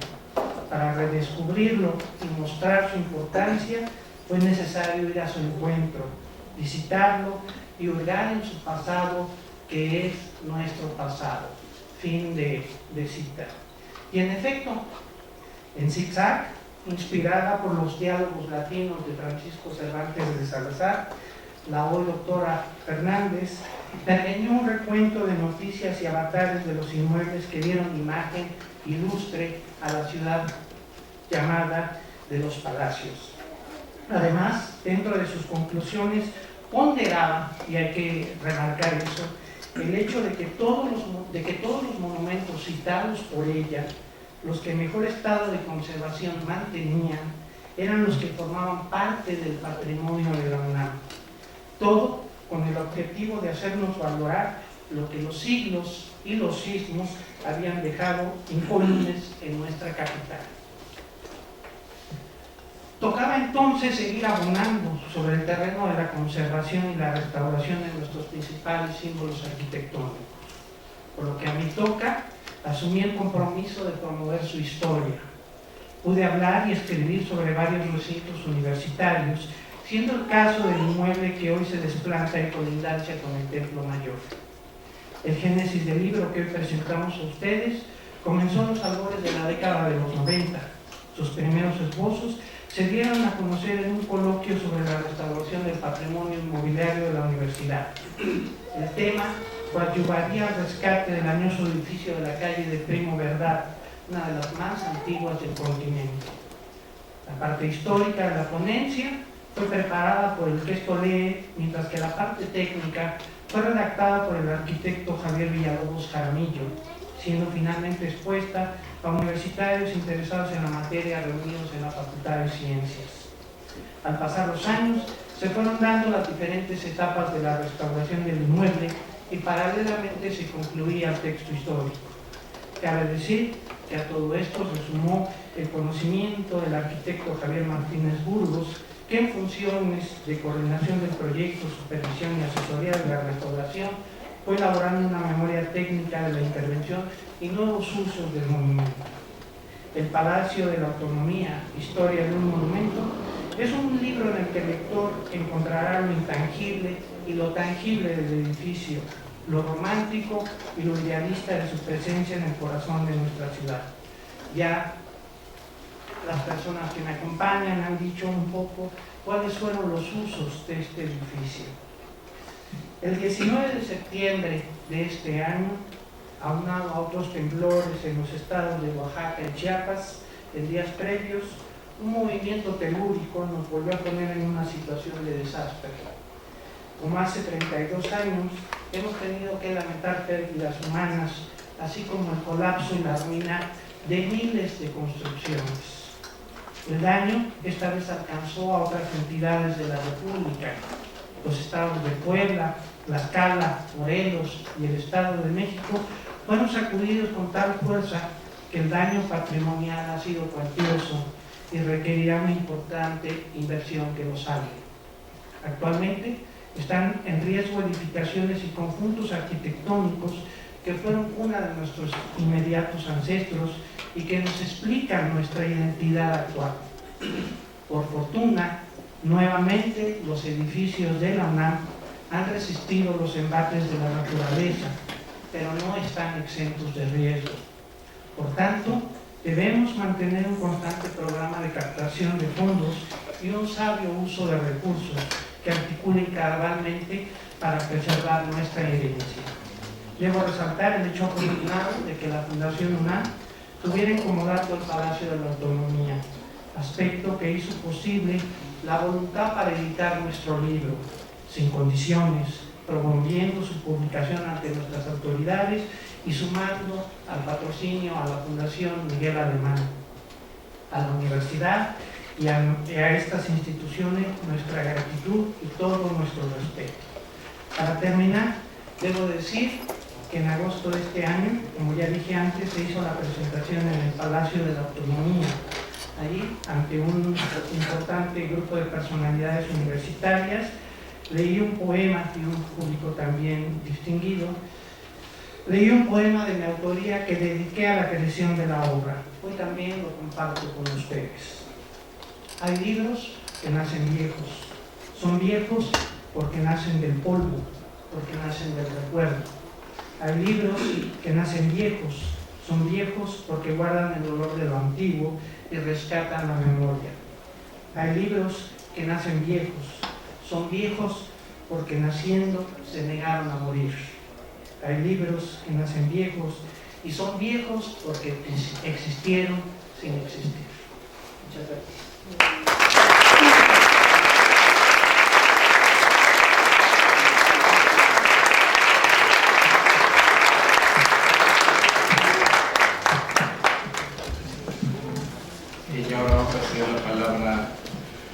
Para redescubrirlo y mostrar su importancia, fue necesario ir a su encuentro, visitarlo y hurgar en su pasado, que es nuestro pasado. Fin de cita. Y en efecto, en Zigzag, inspirada por los diálogos latinos de Francisco Cervantes de Salazar, la hoy doctora Fernández pergeñó un recuento de noticias y avatares de los inmuebles que dieron imagen ilustre a la ciudad llamada de los Palacios. Además, dentro de sus conclusiones, ponderaba, y hay que remarcar eso, el hecho de que todos los monumentos citados por ella, los que mejor estado de conservación mantenían, eran los que formaban parte del patrimonio de la UNAM. Todo con el objetivo de hacernos valorar lo que los siglos y los sismos habían dejado incólumes en nuestra capital. Tocaba entonces seguir abonando sobre el terreno de la conservación y la restauración de nuestros principales símbolos arquitectónicos. Por lo que a mí toca, asumí el compromiso de promover su historia. Pude hablar y escribir sobre varios recintos universitarios, siendo el caso del inmueble que hoy se desplaza en colindancia con el Templo Mayor. El génesis del libro que hoy presentamos a ustedes comenzó en los albores de la década de los 90. Sus primeros esbozos se dieron a conocer en un coloquio sobre la restauración del patrimonio inmobiliario de la universidad. El tema coadyuvaría al rescate del añoso edificio de la calle de Primo Verdad, una de las más antiguas del continente. La parte histórica de la ponencia fue preparada por el que esto lee, mientras que la parte técnica fue redactada por el arquitecto Javier Villalobos Jaramillo, siendo finalmente expuesta a universitarios interesados en la materia reunidos en la Facultad de Ciencias. Al pasar los años, se fueron dando las diferentes etapas de la restauración del inmueble y paralelamente se concluía el texto histórico. Cabe decir que a todo esto se sumó el conocimiento del arquitecto Javier Martínez Burgos, que en funciones de coordinación del proyecto, supervisión y asesoría de la restauración, fue elaborando una memoria técnica de la intervención y nuevos usos del monumento. El Palacio de la Autonomía, Historia de un Monumento, es un libro en el que el lector encontrará lo intangible y lo tangible del edificio, lo romántico y lo idealista de su presencia en el corazón de nuestra ciudad. Ya las personas que me acompañan han dicho un poco cuáles fueron los usos de este edificio. El 19 de septiembre de este año, aunado a otros temblores en los estados de Oaxaca y Chiapas, en días previos, un movimiento telúrico nos volvió a poner en una situación de desastre. Como hace 32 años, hemos tenido que lamentar pérdidas humanas, así como el colapso y la ruina de miles de construcciones. El daño esta vez alcanzó a otras entidades de la República. Los estados de Puebla, Tlaxcala, Morelos y el Estado de México fueron sacudidos con tal fuerza que el daño patrimonial ha sido cuantioso y requerirá una importante inversión que lo salve. Actualmente están en riesgo edificaciones y conjuntos arquitectónicos que fueron una de nuestros inmediatos ancestros y que nos explican nuestra identidad actual. Por fortuna, nuevamente los edificios de la UNAM han resistido los embates de la naturaleza, pero no están exentos de riesgo. Por tanto, debemos mantener un constante programa de captación de fondos y un sabio uso de recursos que articulen cabalmente para preservar nuestra herencia. Debo resaltar el hecho afortunado de que la Fundación UNAM tuviera en comodato el Palacio de la Autonomía, aspecto que hizo posible la voluntad para editar nuestro libro, sin condiciones, promoviendo su publicación ante nuestras autoridades y sumando al patrocinio a la Fundación Miguel Alemán, a la universidad y a estas instituciones nuestra gratitud y todo nuestro respeto. Para terminar, debo decir que en agosto de este año, como ya dije antes, se hizo la presentación en el Palacio de la Autonomía. Allí, ante un importante grupo de personalidades universitarias, leí un poema y un público también distinguido. Leí un poema de mi autoría que dediqué a la creación de la obra. Hoy también lo comparto con ustedes. Hay libros que nacen viejos. Son viejos porque nacen del polvo, porque nacen del recuerdo. Hay libros que nacen viejos. Son viejos porque guardan el olor de lo antiguo y rescatan la memoria. Hay libros que nacen viejos. Son viejos porque naciendo se negaron a morir. Hay libros que nacen viejos y son viejos porque existieron sin existir. Muchas gracias. Y ahora vamos a ceder la palabra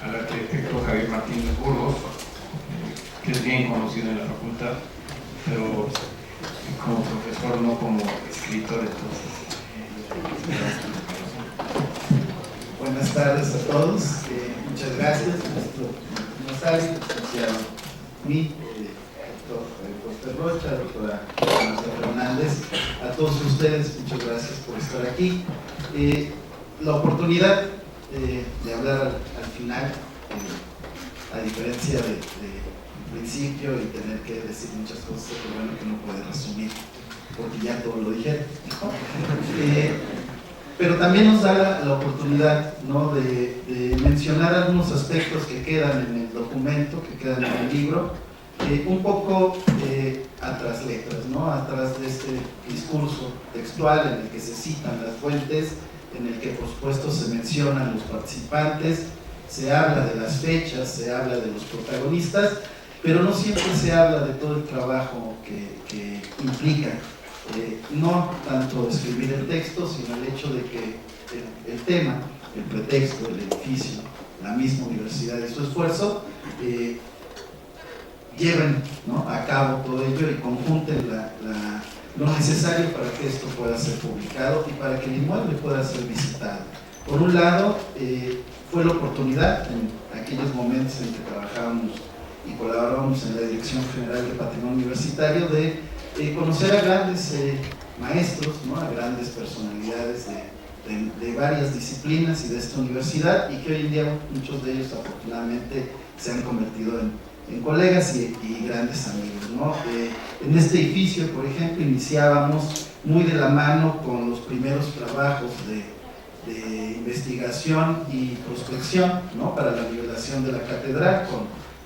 al arquitecto Javier Martínez Burgos, que es bien conocido en la facultad, pero como profesor, no como escritor. Entonces. Buenas tardes a todos, muchas gracias, maestro González, licenciado mí, doctor Rocha, doctora Fernández, a todos ustedes, muchas gracias por estar aquí. La oportunidad de hablar al final, a diferencia del principio y tener que decir muchas cosas, pero bueno, que no puede resumir, porque ya todo lo dijeron, ¿no? Pero también nos da la oportunidad, ¿no?, de mencionar algunos aspectos que quedan en el documento, que quedan en el libro, un poco atrás letras, ¿no?, atrás de este discurso textual en el que se citan las fuentes, en el que por supuesto se mencionan los participantes, se habla de las fechas, se habla de los protagonistas, pero no siempre se habla de todo el trabajo que implica. No tanto escribir el texto, sino el hecho de que el tema, el pretexto, el edificio, la misma universidad y su esfuerzo lleven, ¿no?, a cabo todo ello y conjunten lo necesario para que esto pueda ser publicado y para que el inmueble pueda ser visitado. Por un lado, fue la oportunidad en aquellos momentos en que trabajábamos y colaborábamos en la Dirección General de Patrimonio Universitario de conocer a grandes maestros, ¿no?, a grandes personalidades de varias disciplinas y de esta universidad, y que hoy en día muchos de ellos afortunadamente se han convertido colegas y grandes amigos, ¿no? En este edificio, por ejemplo, iniciábamos muy de la mano con los primeros trabajos de investigación y prospección, ¿no? Para la nivelación de la catedral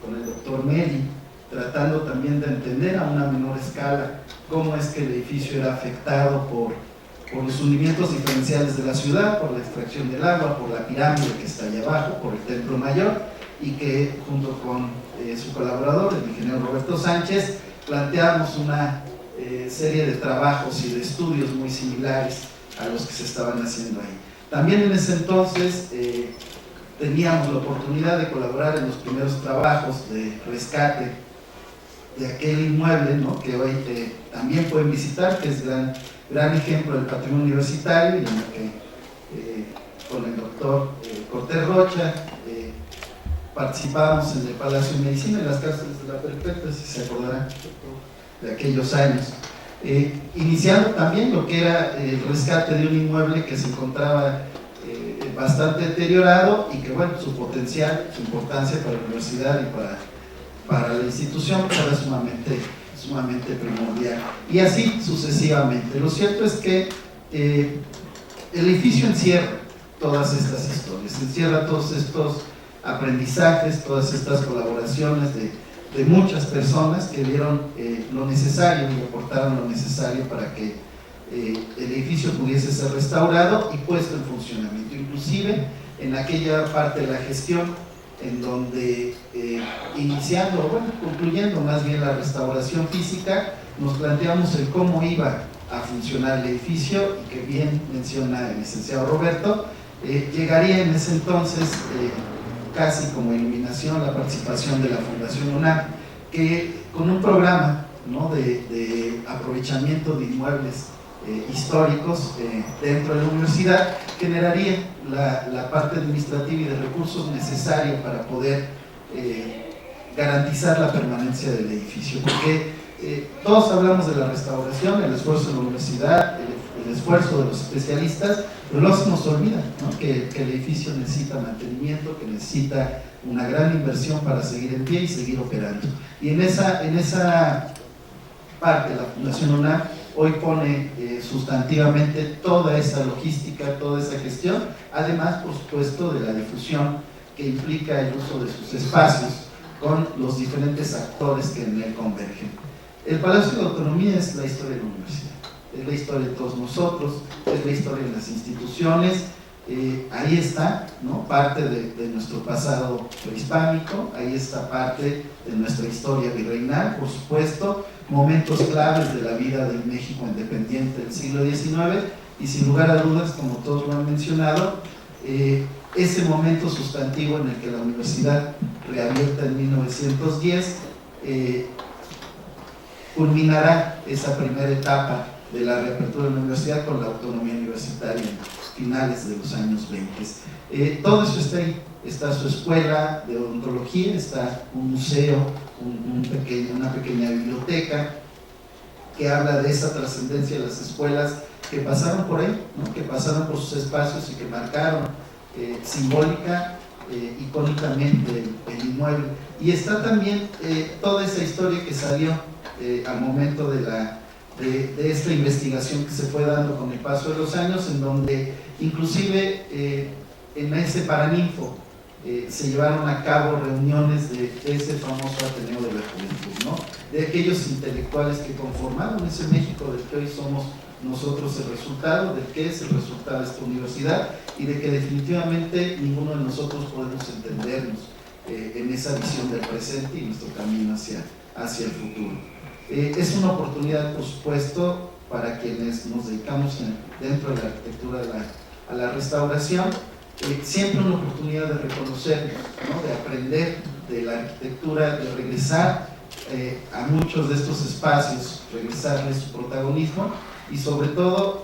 con el doctor Meli, tratando también de entender a una menor escala cómo es que el edificio era afectado por los hundimientos diferenciales de la ciudad, por la extracción del agua, por la pirámide que está allá abajo, por el templo mayor, y que junto con su colaborador, el ingeniero Roberto Sánchez, planteamos una serie de trabajos y de estudios muy similares a los que se estaban haciendo ahí. También en ese entonces teníamos la oportunidad de colaborar en los primeros trabajos de rescate de aquel inmueble, ¿no? Que hoy también pueden visitar, que es gran ejemplo del patrimonio universitario, y en el que con el doctor Cortés Rocha participábamos en el Palacio de Medicina, en las cárceles de la Perpetua, si se acordarán de aquellos años. Iniciando también lo que era el rescate de un inmueble que se encontraba bastante deteriorado y que, bueno, su potencial, su importancia para la universidad y para la institución pues, era sumamente primordial. Y así sucesivamente. Lo cierto es que el edificio encierra todas estas historias, encierra todos estos aprendizajes, todas estas colaboraciones de muchas personas que dieron lo necesario y aportaron lo necesario para que el edificio pudiese ser restaurado y puesto en funcionamiento, inclusive en aquella parte de la gestión en donde concluyendo más bien la restauración física, nos planteamos el cómo iba a funcionar el edificio, y que bien menciona el licenciado Roberto, llegaría en ese entonces casi como iluminación la participación de la Fundación UNAM, que con un programa, ¿no? de aprovechamiento de inmuebles históricos dentro de la universidad, generaría la parte administrativa y de recursos necesarios para poder garantizar la permanencia del edificio, porque todos hablamos de la restauración, el esfuerzo de la universidad, el esfuerzo de los especialistas, pero luego se nos olvida, ¿no? que el edificio necesita mantenimiento, que necesita una gran inversión para seguir en pie y seguir operando. Y en esa parte la Fundación UNAM hoy pone sustantivamente toda esa logística, toda esa gestión, además, por supuesto, de la difusión que implica el uso de sus espacios con los diferentes actores que en él convergen. El Palacio de la Autonomía es la historia de la universidad, es la historia de todos nosotros, es la historia de las instituciones. Ahí está, ¿no? Parte de nuestro pasado prehispánico, ahí está parte de nuestra historia virreinal, por supuesto, momentos claves de la vida del México independiente del siglo XIX, y sin lugar a dudas, como todos lo han mencionado, ese momento sustantivo en el que la universidad, reabierta en 1910, culminará esa primera etapa de la reapertura de la universidad con la autonomía universitaria en finales de los años 20. Todo eso está ahí, está su escuela de odontología, está un museo, una pequeña biblioteca que habla de esa trascendencia de las escuelas que pasaron por ahí, ¿no? Que pasaron por sus espacios y que marcaron simbólica, icónicamente el inmueble. Y está también toda esa historia que salió al momento de esta investigación que se fue dando con el paso de los años, en donde inclusive en ese Paraninfo se llevaron a cabo reuniones de ese famoso Ateneo de la Juventud, ¿no? De aquellos intelectuales que conformaron ese México del que hoy somos nosotros el resultado, del que es el resultado de esta universidad, y de que definitivamente ninguno de nosotros podemos entendernos en esa visión del presente y nuestro camino hacia el futuro. Es una oportunidad, por supuesto, para quienes nos dedicamos dentro de la arquitectura a la restauración, siempre una oportunidad de reconocernos, ¿no? De aprender de la arquitectura, de regresar a muchos de estos espacios, regresarles su protagonismo, y sobre todo,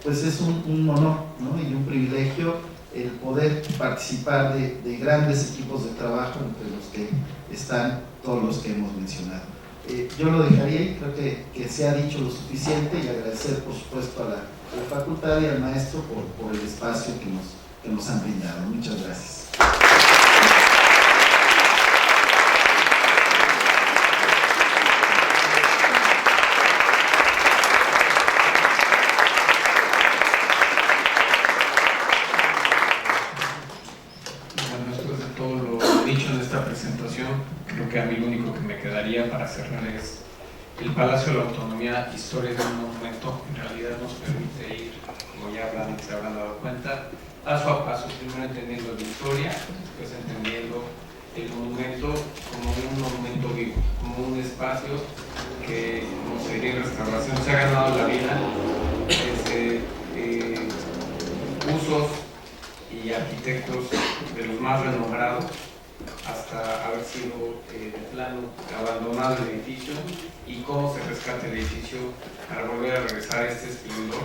pues es un honor, ¿no? Y un privilegio el poder participar de grandes equipos de trabajo, entre los que están todos los que hemos mencionado. Yo lo dejaría ahí, creo que se ha dicho lo suficiente, y agradecer por supuesto a la facultad y al maestro por el espacio que nos han brindado. Muchas gracias. mucho en esta presentación. Creo que a mí lo único que me quedaría para cerrar es el Palacio de la Autonomía, historia de un monumento. En realidad nos permite ir, como ya se habrán dado cuenta, paso a paso, primero entendiendo la historia, después entendiendo el monumento como un monumento vivo, como un espacio que, como se diría en restauración, se ha ganado la vida desde usos y arquitectos de los más renombrados hasta haber sido de plano abandonado el edificio y cómo se rescata el edificio para volver a regresar a este esplendor,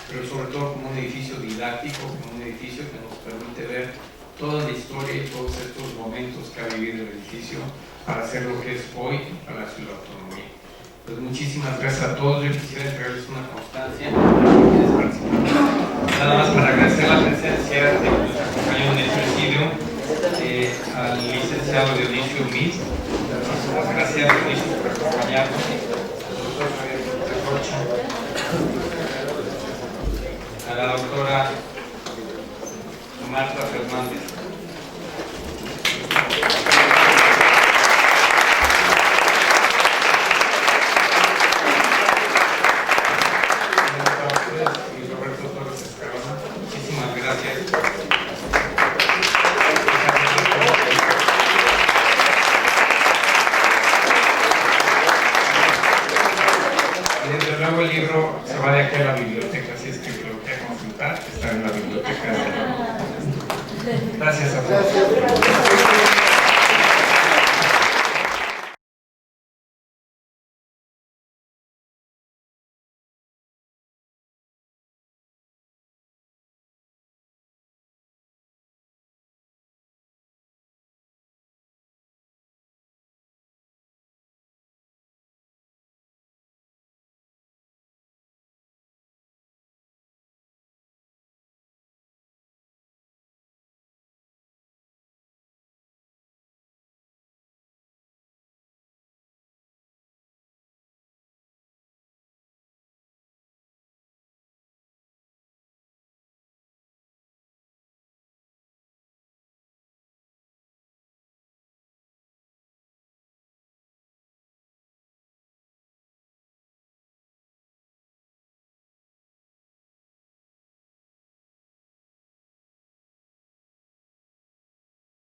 pero sobre todo como un edificio didáctico, como un edificio que nos permite ver toda la historia y todos estos momentos que ha vivido el edificio para hacer lo que es hoy el Palacio de la Autonomía. Pues muchísimas gracias a todos. Yo quisiera entregarles una constancia nada más para agradecer la presencia de los compañeros del presidio, al licenciado Dionisio Miz. Muchas gracias, Dionisio, por acompañarnos, al doctor Javier Rocha, a la doctora Marta Fernández. Y Roberto Torres Escalona. Muchísimas gracias. Y desde luego el libro se va de aquí a la biblioteca.